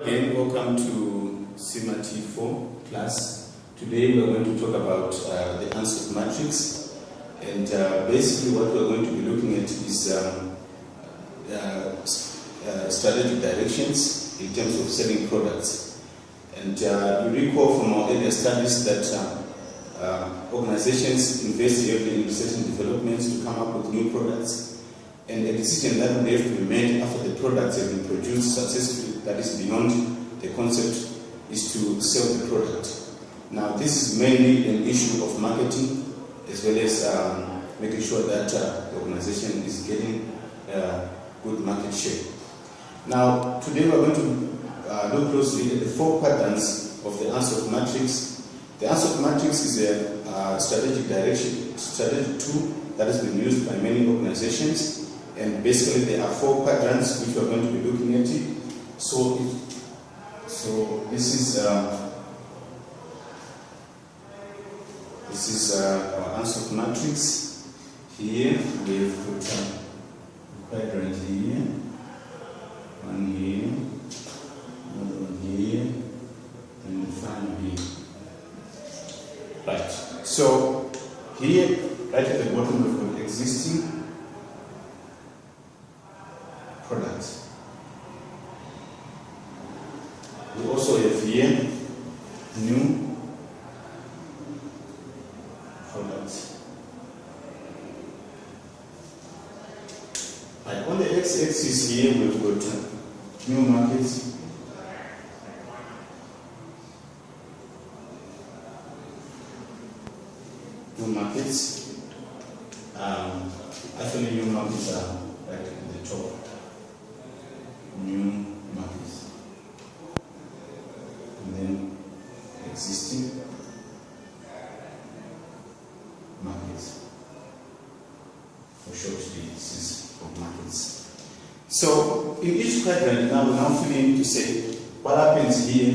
Again, welcome to Cima T4 class. Today we are going to talk about the answer matrix, and basically what we are going to be looking at is strategic directions in terms of selling products. And you recall from our earlier studies that organizations invest heavily in research and development to come up with new products, and a decision that will have to be made after the products have been produced successfully, that is beyond the concept, is to sell the product. Now this is mainly an issue of marketing, as well as making sure that the organization is getting good market share. Now today we are going to look closely at the four quadrants of the answer matrix. The answer matrix is a strategic tool that has been used by many organizations, and basically there are four quadrants which we are going to be looking at. So this is our answer matrix. Here we have put a quadrant here, one here, another one here, and the final here. Right. So here, right at the bottom, we've got existing products. We also have here new products. Right. On the x-axis here, we've got new markets. New markets. Actually, new markets are right at the top. New markets. And then existing markets. For short, this is of markets. So in each quadrant, now we're now filling to say what happens here.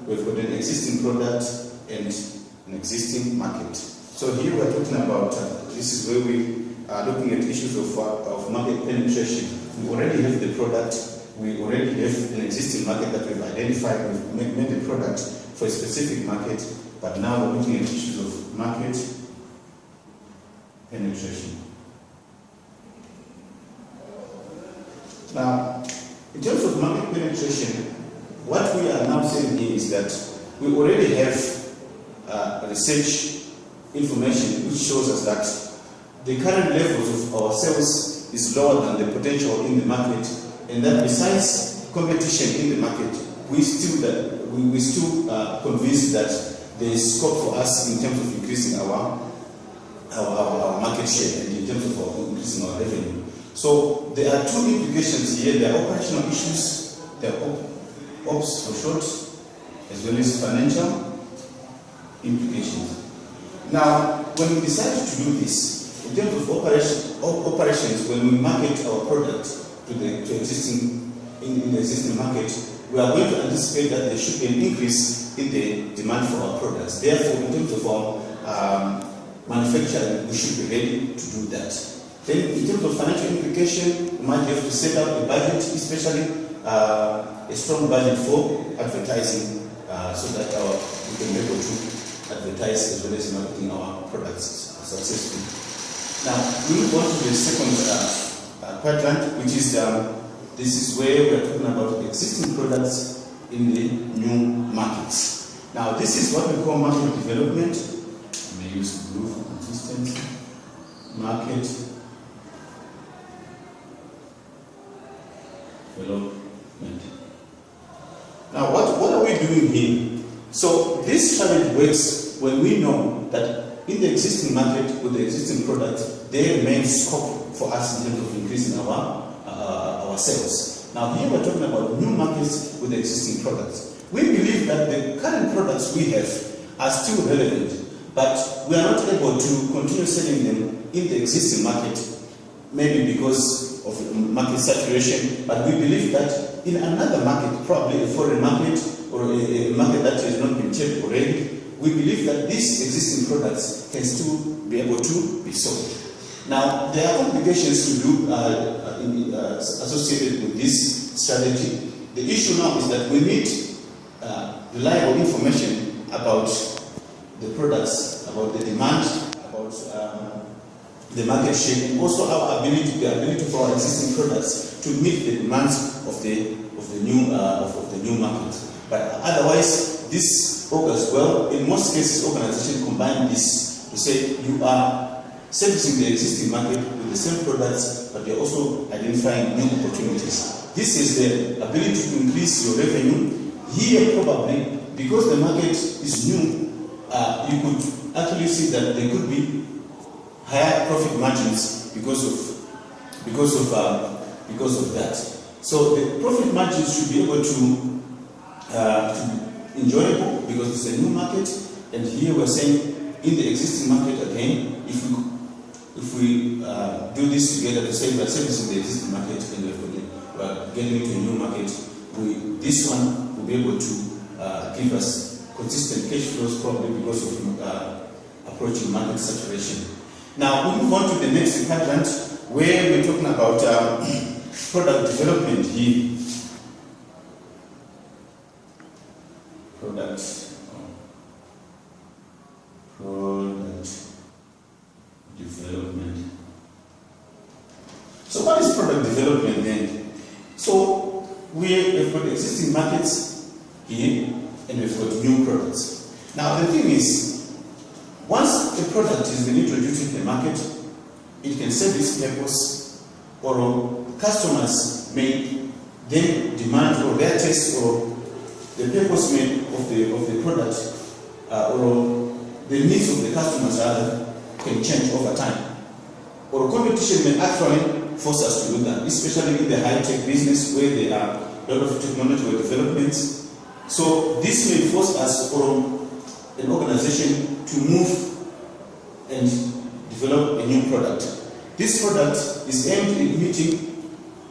We've got an existing product and an existing market. So here we're talking about, this is where we are looking at issues of market penetration. We already have the product, we already have an existing market that we've identified, we've made the product for a specific market, but now we're looking at issues of market penetration. Now, in terms of market penetration, what we are now saying here is that we already have research information which shows us that the current levels of our sales is lower than the potential in the market, and that besides competition in the market, we still convinced that there is scope for us in terms of increasing our market share and in terms of increasing our revenue. So there are two implications here. There are operational issues, there are ops for short, as well as financial implications. Now, when we decided to do this, in terms of operations, when we market our product in the existing market, we are going to anticipate that there should be an increase in the demand for our products. Therefore, in terms of our manufacturing, we should be ready to do that. Then, in terms of financial implication, we might have to set up a budget, especially a strong budget for advertising, so that we can be able to advertise as well as marketing our products successfully. Now, we move on to the second quadrant, which is this is where we are talking about existing products in the new markets. Now, this is what we call market development. I may use blue for consistency. Market development. Now, what are we doing here? So this strategy works when we know that in the existing market with the existing product, there remains scope for us in terms of increasing our sales. Now here we're talking about new markets with the existing products. We believe that the current products we have are still relevant, but we are not able to continue selling them in the existing market, maybe because of market saturation, but we believe that in another market, probably a foreign market or a market that has not been tapped already, we believe that these existing products can still be able to be sold. Now, there are complications to do associated with this strategy. the issue now is that we need reliable information about the products, about the demand, about the market share, and also our ability, the ability for our existing products to meet the demands of the new market. But otherwise, this augurs well. In most cases, organizations combine this to say you are servicing the existing market with the same products, but you're also identifying new opportunities. This is the ability to increase your revenue. Here, probably, because the market is new, you could actually see that there could be higher profit margins because of that. So the profit margins should be able to be enjoyable because it's a new market. And here we're saying in the existing market again, if we do this together to say we're servicing the existing market and we're getting into a new market, this one will be able to give us consistent cash flows, probably because of approaching market saturation. Now we move on to the next quadrant where we're talking about product development here. Product development. So what is product development then? So we have got existing markets here and we've got new products. Now the thing is, once a product has been introduced in the market, it can serve its purpose, or customers may then demand, or their taste, or the purpose of the product, or the needs of the customers rather, can change over time. Or competition may actually force us to do that, especially in the high-tech business where there are a lot of technological developments. So this may force us, or an organization, to move and develop a new product. This product is aimed at meeting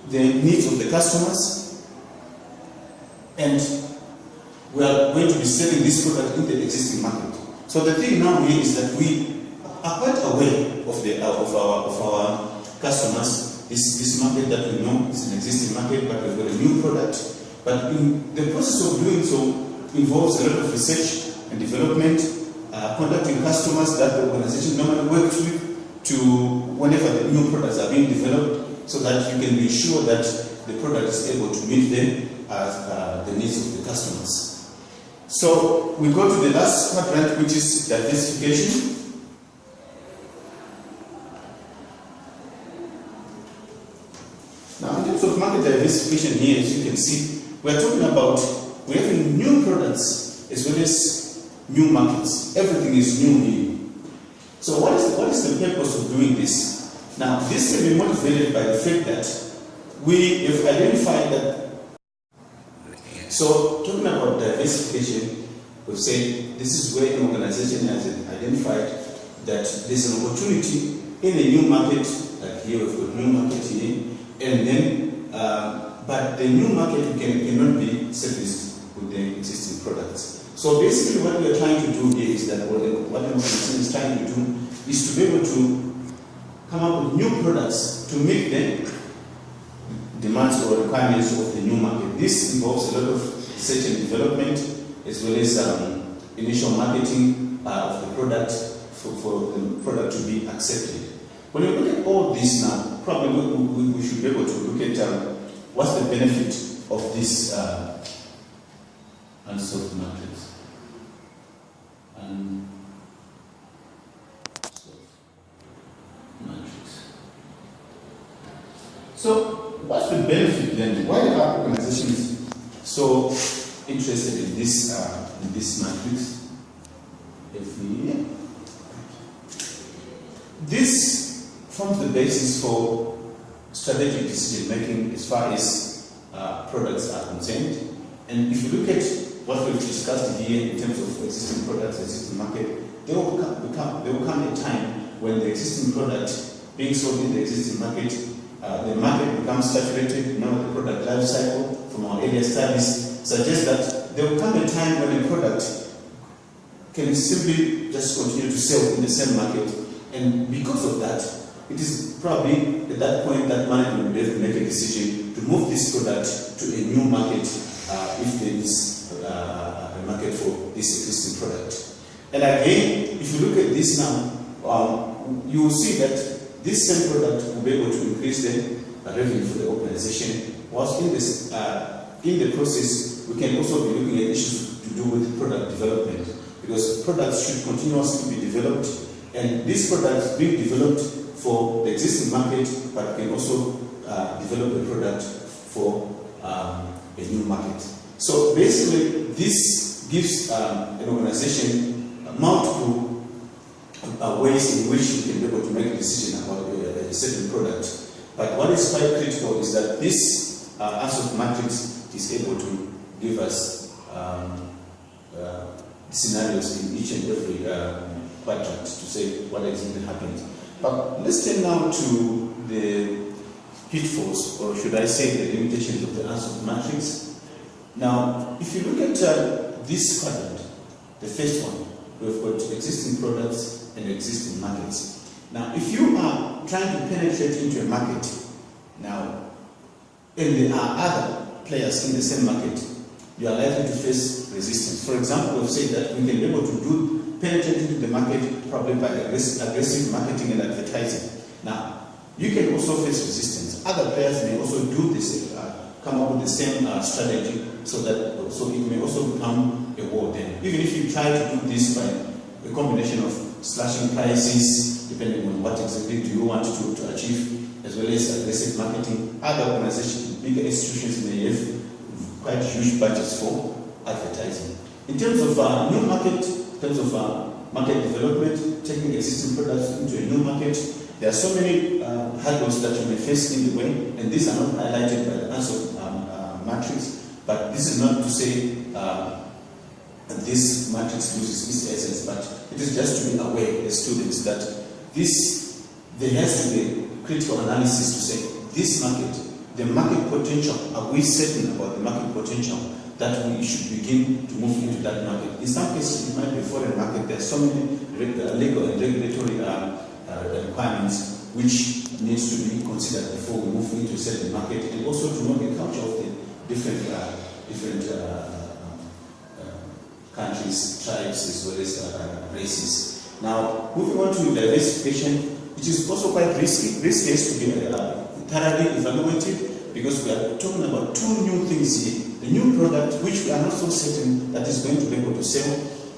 the needs of the customers, and we are going to be selling this product in the existing market. So the thing now here is that we are quite aware of our customers. This market that we know is an existing market, but we've got a new product. But in the process of doing so involves a lot of research and development, contacting customers that the organization normally works with to whenever the new products are being developed, so that you can be sure that the product is able to meet them as the needs of the customers. So we go to the last quadrant, which is diversification. Now, in terms of market diversification here, as you can see, we are talking about we have new products as well as new markets. Everything is new here. So what is the purpose of doing this? Now, this can be motivated by the fact that we have identified that. So, talking about diversification, we've said this is where an organization has identified that there's an opportunity in a new market, like here we've got new market here, and then, but the new market cannot be serviced with the existing products. So basically what we are trying to do here is that what the organization is trying to do is to be able to come up with new products to meet the demands or requirements of the new market. This involves a lot of research and development, as well as initial marketing of the product for the product to be accepted. When you look at all this now, probably we should be able to look at what's the benefit of this unsolved matrix. Unsolved matrix. So, what's the benefit then? Why are organizations so interested in this matrix? This forms the basis for strategic decision making as far as products are concerned. And if you look at what we've discussed here in terms of existing products, existing market, there will come a time when the existing product being sold in the existing market, the market becomes saturated. Now the product life cycle from our earlier studies suggests that there will come a time when a product can simply just continue to sell in the same market. And because of that, it is probably at that point that management will have to make a decision to move this product to a new market if there is a market for this existing product. And again, if you look at this now, you will see that this same product will be able to increase the revenue for the organization, whilst in the process, we can also be looking at issues to do with product development, because products should continuously be developed, and these products being developed for the existing market, but we can also develop a product for a new market. So basically, this gives an organization multiple ways in which you can be able to make a decision about a certain product. But what is quite critical is that this ASOP matrix is able to give us scenarios in each and every quadrant to say what exactly happened. But let's turn now to the pitfalls, or should I say the limitations of the ASOP matrix. Now, if you look at this quadrant, the first one, we've got existing products and existing markets. Now, if you are trying to penetrate into a market now, and there are other players in the same market, you are likely to face resistance. For example, we've said that we can be able to penetrate into the market probably by aggressive marketing and advertising. Now, you can also face resistance. Other players may also do this, come up with the same strategy, so it may also become a war then. Even if you try to do this by a combination of slashing prices, depending on what exactly do you want to achieve, as well as aggressive marketing, other organizations, bigger institutions may have quite huge budgets for advertising. In terms of new market, in terms of market development, taking existing products into a new market, there are so many hurdles that you may face in the way, and these are not highlighted by the ASOP matrix, but this is not to say this matrix loses its essence, but it is just to be aware as students that there has to be critical analysis to say, this market, the market potential, are we certain about the market potential that we should begin to move into that market? In some cases, it might be a foreign market. There are so many legal and regulatory requirements which needs to be considered before we move into a certain market, and also to know the culture of the different countries, tribes, as well as races. Now, moving on to diversification, it is also quite risky. Risk has to be thoroughly evaluated, because we are talking about two new things here. The new product, which we are not so certain that is going to be able to sell,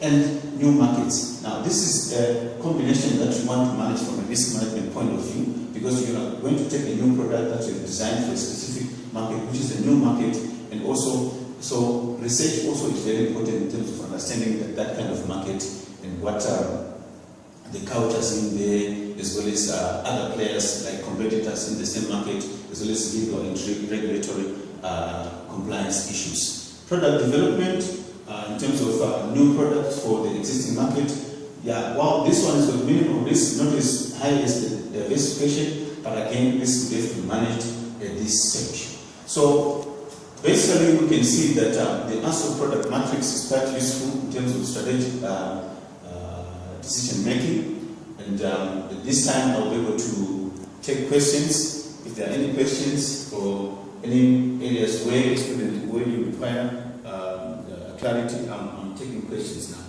and new markets. Now, this is a combination that you want to manage from a risk management point of view, because you are going to take a new product that is designed for a specific market, which is a new market, and also, so research also is very important in terms of understanding that kind of market and what the cultures in there, as well as other players like competitors in the same market, as well as legal and regulatory compliance issues. Product development, in terms of new products for the existing market, while this one is with minimum risk, not as high as the diversification, but again, this will have to be managed at this stage. So basically, we can see that the ASOP product matrix is quite useful in terms of strategic decision making, and at this time I'll be able to take questions. If there are any questions or any areas where you require clarity, I'm taking questions now.